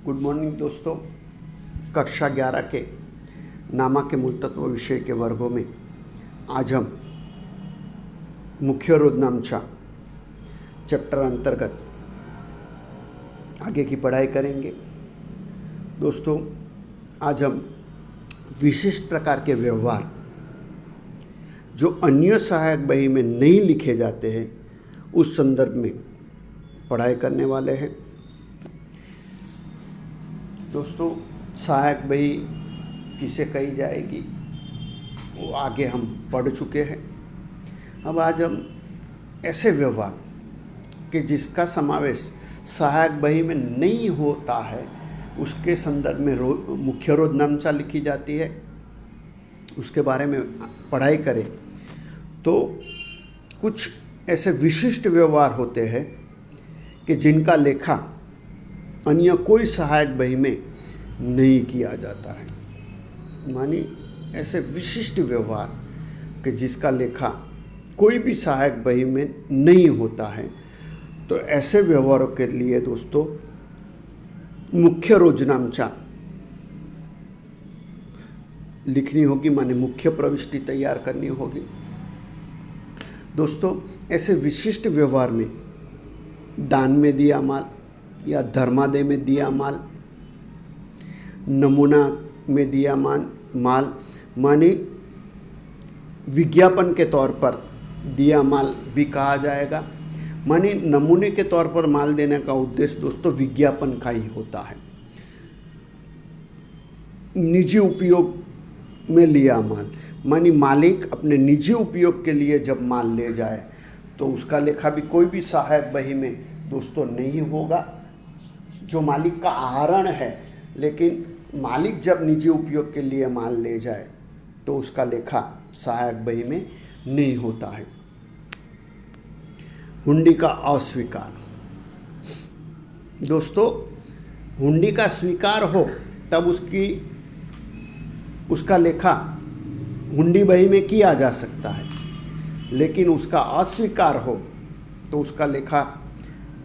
Good morning दोस्तों। कक्षा 11 के नामा के मूलतत्व विषय के वर्गों में आज हम मुख्य रोधनामचा चैप्टर अंतर्गत आगे की पढ़ाई करेंगे। दोस्तों, आज हम विशिष्ट प्रकार के व्यवहार जो अन्य सहायक बही में नहीं लिखे जाते हैं उस संदर्भ में पढ़ाई करने वाले हैं। दोस्तों, सहायक बही किसे कही जाएगी वो आगे हम पढ़ चुके हैं। अब आज हम ऐसे व्यवहार कि जिसका समावेश सहायक बही में नहीं होता है उसके संदर्भ में मुख्य रोधनामचा लिखी जाती है, उसके बारे में पढ़ाई करें तो कुछ ऐसे विशिष्ट व्यवहार होते हैं कि जिनका लेखा अन्य कोई सहायक बही में नहीं किया जाता है। मानी ऐसे विशिष्ट व्यवहार कि जिसका लेखा कोई भी सहायक बही में नहीं होता है, तो ऐसे व्यवहारों के लिए दोस्तों मुख्य रोधनामचा लिखनी होगी, माने मुख्य प्रविष्टि तैयार करनी होगी। दोस्तों, ऐसे विशिष्ट व्यवहार में दान में दिया माल या धर्मादय में दिया माल, नमूना में दिया माल माने विज्ञापन के तौर पर दिया माल भी कहा जाएगा। माने नमूने के तौर पर माल देने का उद्देश्य दोस्तों विज्ञापन का ही होता है। निजी उपयोग में लिया माल मानी मालिक अपने निजी उपयोग के लिए जब माल ले जाए तो उसका लेखा भी कोई भी सहायक बही में दोस्तों नहीं होगा। जो मालिक का आहरण है, लेकिन मालिक जब निजी उपयोग के लिए माल ले जाए तो उसका लेखा सहायक बही में नहीं होता है। हुंडी का अस्वीकार। दोस्तों, हुंडी का स्वीकार हो तब उसका लेखा हुंडी बही में किया जा सकता है, लेकिन उसका अस्वीकार हो तो उसका लेखा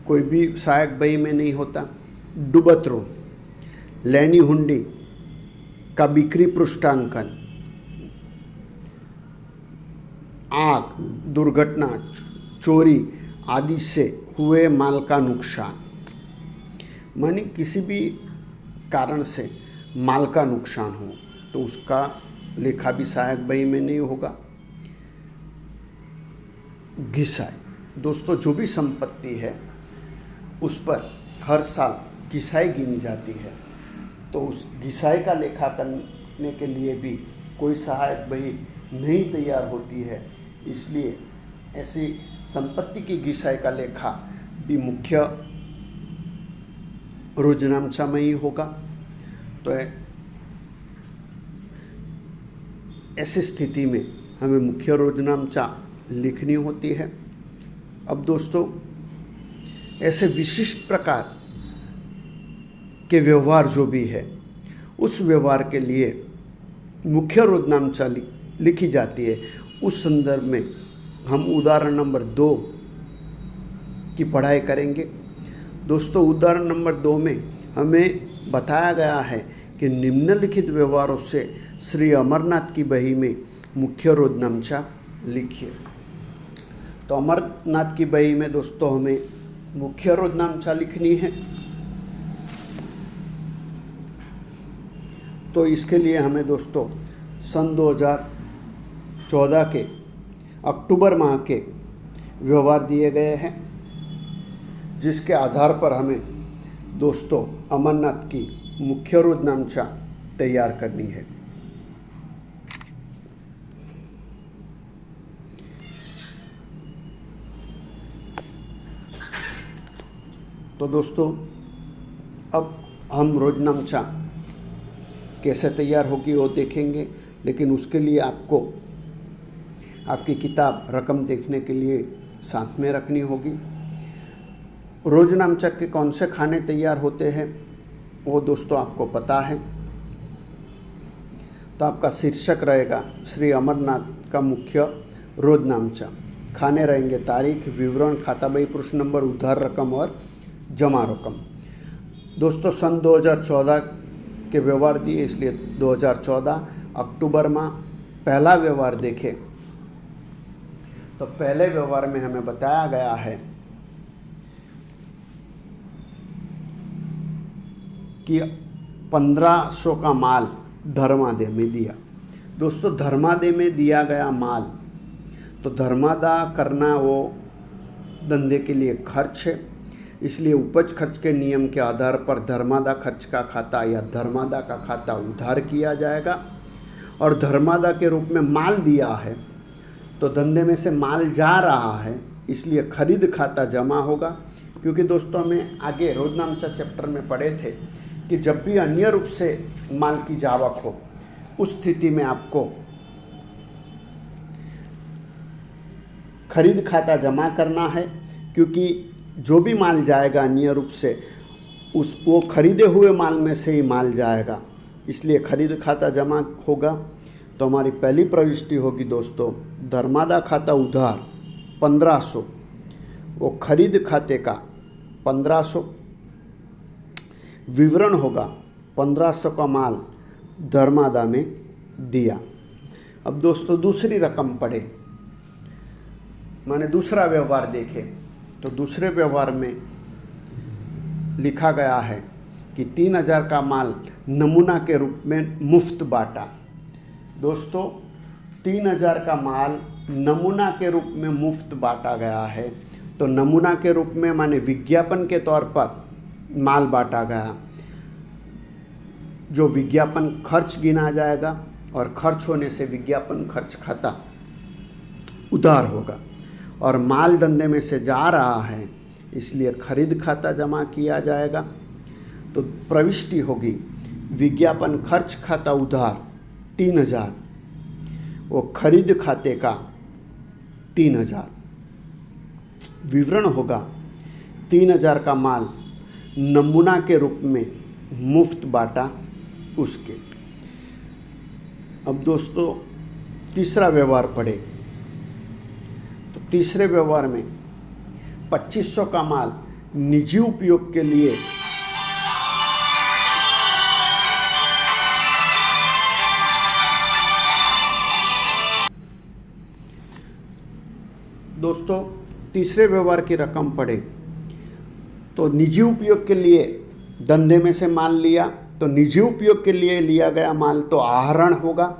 कोई भी सहायक बही में नहीं होता। डुबत्रो, लैनी हुंडी का बिक्री पृष्ठांकन, आग, दुर्घटना, चोरी आदि से हुए माल का नुकसान, मानी किसी भी कारण से माल का नुकसान हो तो उसका लेखा भी सहायक बही में नहीं होगा। घिसाई। दोस्तों, जो भी संपत्ति है उस पर हर साल घिसाई गिनी जाती है, तो उस घिसाई का लेखा करने के लिए भी कोई सहायक बही नहीं तैयार होती है। इसलिए ऐसी संपत्ति की घिसाई का लेखा भी मुख्य रोधनामचा में ही होगा। तो ऐसी स्थिति में हमें मुख्य रोधनामचा लिखनी होती है। अब दोस्तों, ऐसे विशिष्ट प्रकार के व्यवहार जो भी है उस व्यवहार के लिए मुख्य रोधनामचा लिखी जाती है। उस संदर्भ में हम उदाहरण नंबर 2 की पढ़ाई करेंगे। दोस्तों, उदाहरण नंबर 2 में हमें बताया गया है कि निम्नलिखित व्यवहारों से श्री अमरनाथ की बही में मुख्य रोधनामचा लिखिए। तो अमरनाथ की बही में दोस्तों हमें मुख्य रोधनामचा लिखनी है। तो इसके लिए हमें दोस्तों सन 2014 के अक्टूबर माह के व्यवहार दिए गए हैं, जिसके आधार पर हमें दोस्तों अमरनाथ की मुख्य रोधनामचा तैयार करनी है। तो दोस्तों, अब हम रोधनामचा कैसे तैयार होगी वो देखेंगे, लेकिन उसके लिए आपको आपकी किताब रकम देखने के लिए साथ में रखनी होगी। रोधनामचा के कौन से खाने तैयार होते हैं वो दोस्तों आपको पता है। तो आपका शीर्षक रहेगा श्री अमरनाथ का मुख्य रोधनामचा। खाने रहेंगे तारीख, विवरण, खाता बही, पृष्ठ नंबर, उधार रकम और जमा रकम। दोस्तों सन 2014 के व्यवहार दिए, इसलिए 2014 अक्टूबर माह पहला व्यवहार देखें तो पहले व्यवहार में हमें बताया गया है कि 1500 का माल धर्मादय में दिया। दोस्तों धर्मादय में दिया गया माल, तो धर्मादाय करना वो धंधे के लिए खर्च है, इसलिए उपज खर्च के नियम के आधार पर धर्मादाय खर्च का खाता या धर्मादाय का खाता उधार किया जाएगा। और धर्मादाय के रूप में माल दिया है तो धंधे में से माल जा रहा है, इसलिए खरीद खाता जमा होगा। क्योंकि दोस्तों हमें आगे रोजनामचा चैप्टर में पढ़े थे कि जब भी अन्य रूप से माल की जावक हो उस स्थिति में आपको खरीद खाता जमा करना है, क्योंकि जो भी माल जाएगा अन्य रूप से वो खरीदे हुए माल में से ही माल जाएगा, इसलिए खरीद खाता जमा होगा। तो हमारी पहली प्रविष्टि होगी दोस्तों धर्मादाय खाता उधार 1500, वो खरीद खाते का 1500, विवरण होगा 1500 का माल धर्मादाय में दिया। अब दोस्तों दूसरी रकम पढ़े, माने दूसरा व्यवहार देखें तो दूसरे व्यवहार में लिखा गया है कि 3000 का माल नमूना के रूप में मुफ्त बांटा। दोस्तों 3000 का माल नमूना के रूप में मुफ्त बांटा गया है, तो नमूना के रूप में माने विज्ञापन के तौर पर माल बांटा गया, जो विज्ञापन खर्च गिना जाएगा और खर्च होने से विज्ञापन खर्च खाता उधार होगा। और माल धंधे में से जा रहा है, इसलिए खरीद खाता जमा किया जाएगा। तो प्रविष्टि होगी विज्ञापन खर्च खाता उधार 3000, वो खरीद खाते का 3000, विवरण होगा 3000 का माल नमूना के रूप में मुफ्त बांटा उसके। अब दोस्तों तीसरा व्यवहार पढ़े तो तीसरे व्यवहार में 2500 का माल निजी उपयोग के लिए दोस्तों तीसरे व्यवहार की रकम पढ़े तो निजी उपयोग के लिए धंधे में से माल लिया, तो निजी उपयोग के लिए लिया गया माल तो आहरण होगा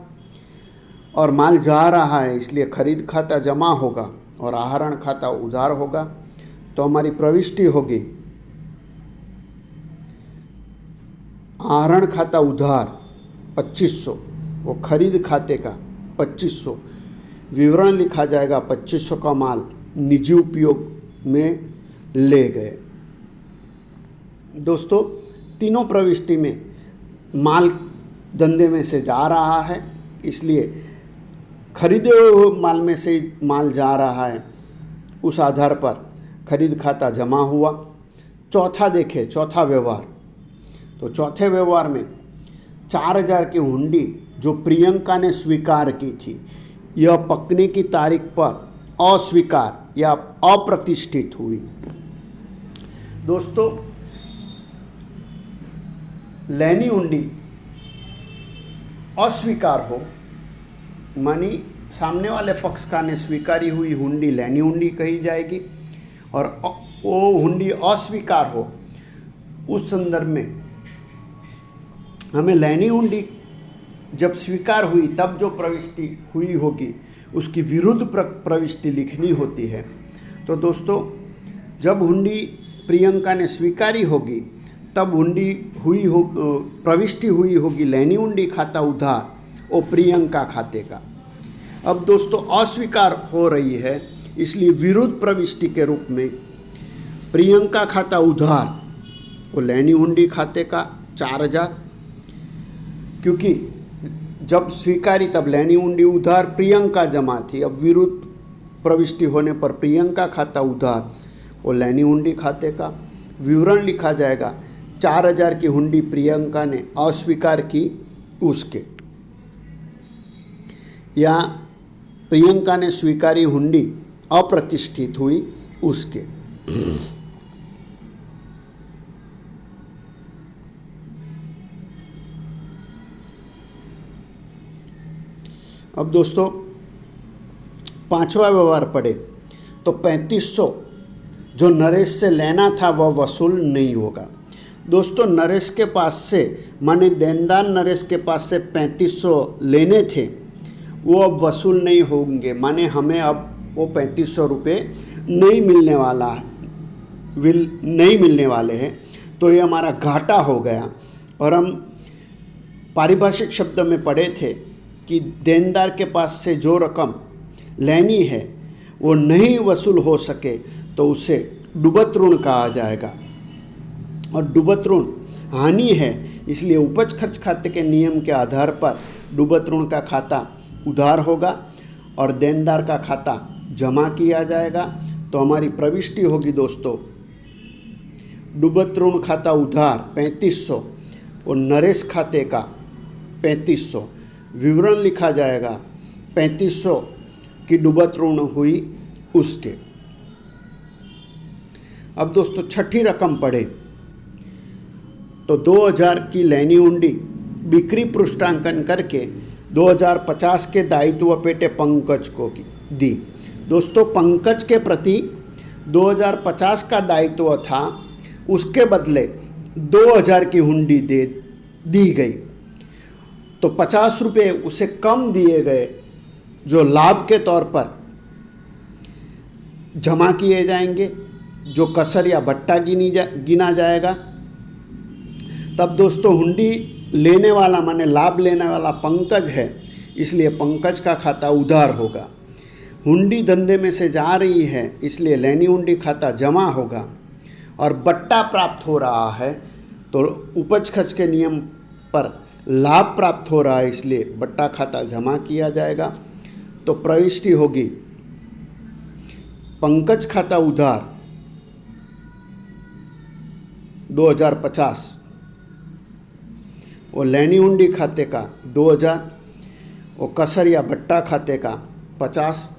और माल जा रहा है, इसलिए खरीद खाता जमा होगा और आहरण खाता उधार होगा। तो हमारी प्रविष्टि होगी आहरण खाता उधार 2500, वो खरीद खाते का 2500, विवरण लिखा जाएगा 2500 का माल निजी उपयोग में ले गए। दोस्तों तीनों प्रविष्टि में माल धंधे में से जा रहा है, इसलिए खरीदे हुए माल में से माल जा रहा है, उस आधार पर खरीद खाता जमा हुआ। चौथा देखें, चौथा व्यवहार, तो चौथे व्यवहार में 4000 की हुंडी जो प्रियंका ने स्वीकार की थी, यह पकने की तारीख पर अस्वीकार या अप्रतिष्ठित हुई। दोस्तों लेनी हुंडी अस्वीकार हो, मानी सामने वाले पक्ष का ने स्वीकारी हुई हुंडी लेनी हुंडी कही जाएगी, और वो हुंडी अस्वीकार हो उस संदर्भ में हमें लेनी हुंडी जब स्वीकार हुई तब जो प्रविष्टि हुई होगी उसकी विरुद्ध प्रविष्टि लिखनी होती है। तो दोस्तों जब हुंडी प्रियंका ने स्वीकारी होगी तब हुंडी हुई हो प्रविष्टि हुई होगी लेनी हुंडी खाता उधार और प्रियंका खाते का। अब दोस्तों अस्वीकार हो रही है, इसलिए विरुद्ध प्रविष्टि के रूप में प्रियंका खाता उधार वो लेनी हुंडी खाते का 4000, क्योंकि जब स्वीकारी तब लेनी हुंडी उधार प्रियंका जमा थी, अब विरुद्ध प्रविष्टि होने पर प्रियंका खाता उधार वो लेनी हुंडी खाते का। विवरण लिखा जाएगा 4000 की हुंडी प्रियंका ने अस्वीकार की उसके, या प्रियंका ने स्वीकारी हुंडी अप्रतिष्ठित हुई उसके। अब दोस्तों पांचवा व्यवहार पढ़े तो 3500 जो नरेश से लेना था वह वसूल नहीं होगा। दोस्तों नरेश के पास से माने देनदार नरेश के पास से 3500 लेने थे, वो अब वसूल नहीं होंगे, माने हमें अब वो 3500 रुपये नहीं मिलने वाले हैं। तो ये हमारा घाटा हो गया। और हम पारिभाषिक शब्द में पढ़े थे कि देनदार के पास से जो रकम लेनी है वो नहीं वसूल हो सके तो उसे डूबत ऋण कहा जाएगा। और डूबत ऋण हानि है, इसलिए उपज खर्च खाते के नियम के आधार पर डूबत ऋण का खाता उधार होगा और देनदार का खाता जमा किया जाएगा। तो हमारी प्रविष्टि होगी दोस्तों डूबत ऋण खाता उधार 3500 और नरेश खाते का 3500, विवरण लिखा जाएगा 3500 की डूबत ऋण हुई उसके। अब दोस्तों छठी रकम पढ़े तो 2000 की लेनी हुंडी बिक्री पृष्ठांकन करके 2050 के दायित्व पेटे पंकज को दी। दोस्तों पंकज के प्रति 2050 का दायित्व था, उसके बदले 2000 की हुंडी दी गई। तो 50 रुपये उसे कम दिए गए जो लाभ के तौर पर जमा किए जाएंगे, जो कसर या भट्टा गिना जाएगा। तब दोस्तों हुंडी लेने वाला माने लाभ लेने वाला पंकज है, इसलिए पंकज का खाता उधार होगा। हुंडी धंधे में से जा रही है, इसलिए लेनी हुंडी खाता जमा होगा। और बट्टा प्राप्त हो रहा है तो उपज खर्च के नियम पर लाभ प्राप्त हो रहा है, इसलिए बट्टा खाता जमा किया जाएगा। तो प्रविष्टि होगी पंकज खाता उधार 2050 और लेनी हुंडी खाते का 2000 और कसर या भट्टा खाते का 50।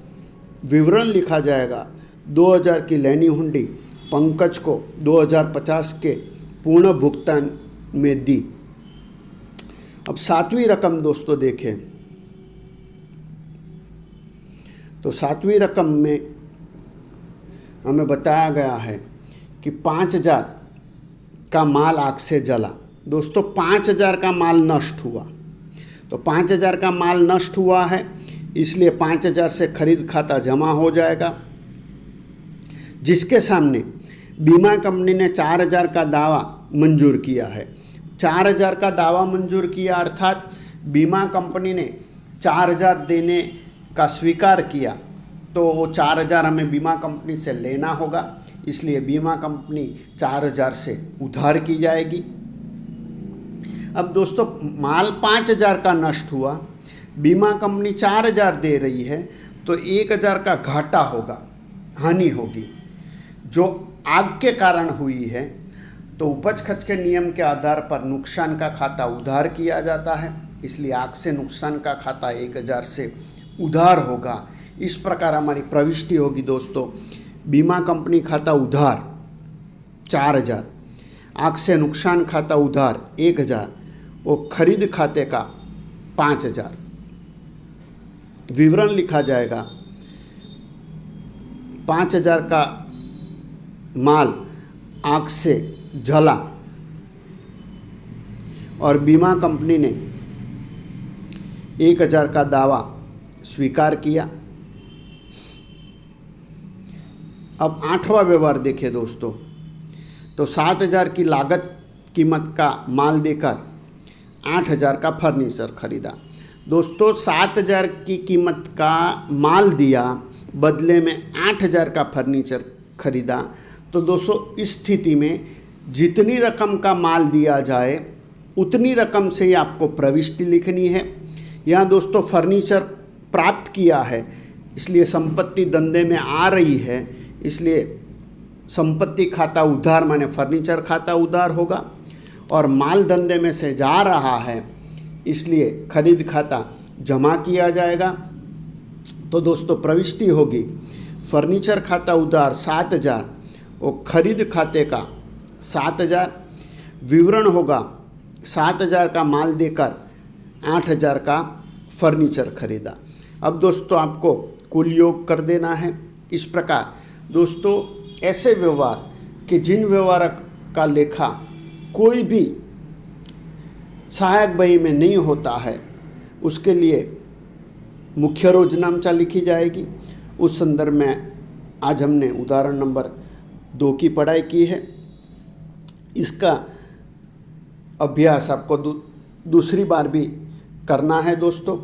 विवरण लिखा जाएगा 2000 की लेनी हुंडी पंकज को 2050 के पूर्ण भुगतान में दी। अब सातवीं रकम दोस्तों देखें तो सातवीं रकम में हमें बताया गया है कि 5000 का माल आग से जला। दोस्तों 5000 का माल नष्ट हुआ, तो 5000 का माल नष्ट हुआ है, इसलिए 5000 से खरीद खाता जमा हो जाएगा, जिसके सामने बीमा कंपनी ने 4000 का दावा मंजूर किया है। 4000 का दावा मंजूर किया अर्थात बीमा कंपनी ने 4000 देने का स्वीकार किया, तो वो 4000 हमें बीमा कंपनी से लेना होगा, इसलिए बीमा कंपनी 4000 से उधार की जाएगी। अब दोस्तों माल 5000 का नष्ट हुआ, बीमा कंपनी 4000 दे रही है, तो 1000 का घाटा होगा, हानि होगी जो आग के कारण हुई है। तो उपज खर्च के नियम के आधार पर नुकसान का खाता उधार किया जाता है, इसलिए आग से नुकसान का खाता 1000 से उधार होगा। इस प्रकार हमारी प्रविष्टि होगी दोस्तों बीमा कंपनी खाता उधार 4000, आग से नुकसान खाता उधार 1000 और खरीद खाते का 5000। विवरण लिखा जाएगा 5000 का माल आग से जला और बीमा कंपनी ने 1000 का दावा स्वीकार किया। अब 8वां व्यवहार देखिए दोस्तों, तो 7000 की लागत कीमत का माल देकर 8000 का फर्नीचर खरीदा। दोस्तों 7000 की कीमत का माल दिया, बदले में 8000 का फर्नीचर खरीदा। तो दोस्तों इस स्थिति में जितनी रकम का माल दिया जाए उतनी रकम से ही आपको प्रविष्टि लिखनी है। यहाँ दोस्तों फर्नीचर प्राप्त किया है, इसलिए संपत्ति धंधे में आ रही है, इसलिए संपत्ति खाता उधार माने फर्नीचर खाता उधार होगा। और माल धंधे में से जा रहा है, इसलिए खरीद खाता जमा किया जाएगा। तो दोस्तों प्रविष्टि होगी फर्नीचर खाता उधार 7000 और खरीद खाते का 7000। विवरण होगा 7000 का माल देकर 8000 का फर्नीचर खरीदा। अब दोस्तों आपको कुल योग कर देना है। इस प्रकार दोस्तों ऐसे व्यवहार कि जिन व्यवहार का लेखा कोई भी सहायक बही में नहीं होता है, उसके लिए मुख्य रोजनामचा लिखी जाएगी। उस संदर्भ में आज हमने उदाहरण नंबर 2 की पढ़ाई की है। इसका अभ्यास आपको दूसरी बार भी करना है दोस्तों।